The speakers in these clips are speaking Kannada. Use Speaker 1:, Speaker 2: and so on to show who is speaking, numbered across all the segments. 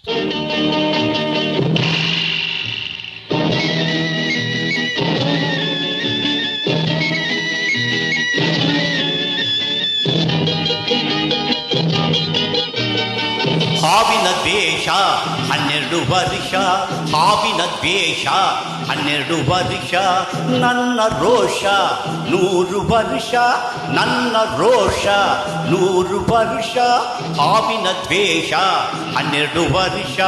Speaker 1: ಹಾವಿನ ದ್ವೇಷ 12 ವರ್ಷ, ಹಾವಿನ ದ್ವೇಷ 12 ವರ್ಷ, ನನ್ನ ರೋಷ 100 ವರ್ಷ, ನನ್ನ ರೋಷ 100 ವರ್ಷ, ಹಾವಿನ ದ್ವೇಷ 12 ವರ್ಷ.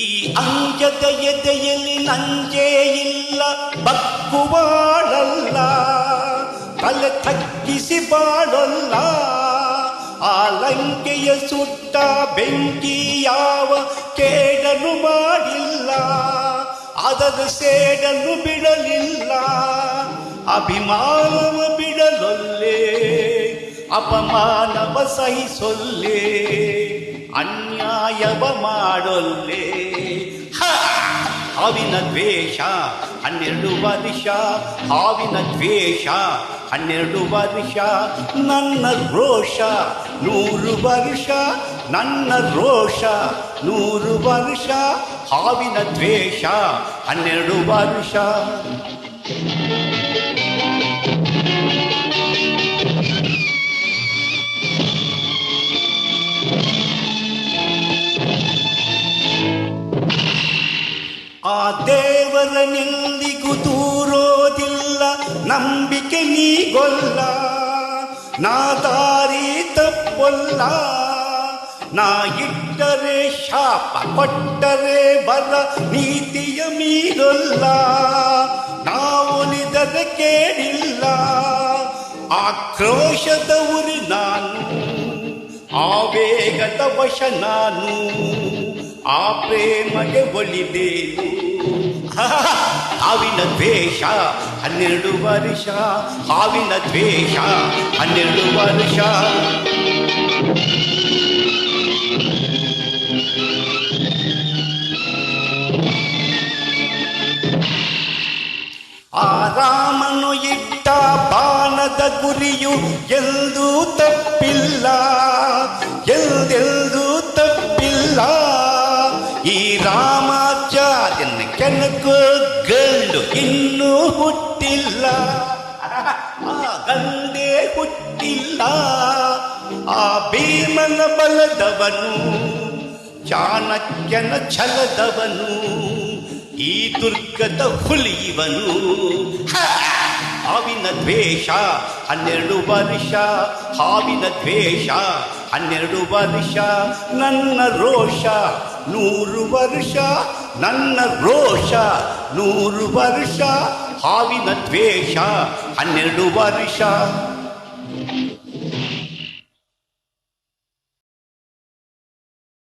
Speaker 1: ಈ ಅಂಜದ ಎದೆಯಲ್ಲಿ ನಂಜೇ ಇಲ್ಲ, ಬಕ್ಕುವಾಳಲ್ಲ, ತಲೆ ತಗ್ಗಿಸಿ ಬಾಳಲ್ಲ. ಆ ಲಂಕೆಯ ಸುಟ್ಟ ಬೆಂಕಿ ಯಾವ ಕೇಡನು ಮಾಡಿಲ್ಲ, ಅದರ ಸೇಡನ್ನು ಬಿಡಲಿಲ್ಲ. ಅಭಿಮಾನವ ಬಿಡಲೊಲ್ಲೆ, ಅಪಮಾನವ ಸಹಿಸೊಲ್ಲೆ, ಅನ್ಯಾಯವ ಮಾಡೊಲ್ಲೆ. ಹಾವಿನ ದ್ವೇಷ 12 ವರ್ಷ, ಹಾವಿನ ದ್ವೇಷ 12 ವರ್ಷ, ನನ್ನ ರೋಷ 100 ವರ್ಷ, ನನ್ನ ರೋಷ 100 ವರ್ಷ, ಹಾವಿನ ದ್ವೇಷ 12 ವರ್ಷ. ಆ ದೇವರ ನಿಲ್ಲಿಗೂ ದೂರೋದಿಲ್ಲ, ನಂಬಿಕೆ ನೀಗೊಲ್ಲ, ನಾ ದಾರಿ ತಪ್ಪೊಲ್ಲ. ನಾ ಇಟ್ಟರೆ ಶಾಪ, ಕೊಟ್ಟರೆ ಬರ, ನೀತಿಯ ಮೀರೊಲ್ಲ. ನಾವೊಲಿದರೆ ಕೇಳಿಲ್ಲ, ಆಕ್ರೋಶದ ಉರಿ ನಾನು, ಆವೇಗದ ವಶ ನಾನು, ಆ ಪ್ರೇಮಗೆ ಒಲಿದೇನು. ಹಾವಿನ ದ್ವೇಷ 12 ವರ್ಷ, ಹಾವಿನ ದ್ವೇಷ 12 ವರ್ಷ. ಆ ರಾಮನು ಇಟ್ಟ ಬಾಣದ ಗುರಿಯು ಎಲ್ಲೂ ತಪ್ಪಿಲ್ಲ, ಎಲ್ಲೆಲ್ಲೂ ತಪ್ಪಿಲ್ಲ. ಈ ರಾಮಾಚಾರ್ಯನ ಕೆಣಕು ಗಂಡು ಇನ್ನೂ ಹುಟ್ಟಿಲ್ಲ, ಆ ಗಂಡೇ ಹುಟ್ಟಿಲ್ಲ. ಆ ಭೀಮನ ಬಲದವನು, ಚಾಣಕ್ಯನ ಛಲದವನು, ಈ ದುರ್ಗದ ಹುಲಿಯವನು. ಹಾವಿನ ದ್ವೇಷ 12 ವರ್ಷ, ಹಾವಿನ ದ್ವೇಷ 12 ವರ್ಷ, ನನ್ನ ರೋಷ 100 ವರ್ಷ, ನನ್ನ ರೋಷ 100 ವರ್ಷ, ಹಾವಿನ ದ್ವೇಷ 12 ವರ್ಷ.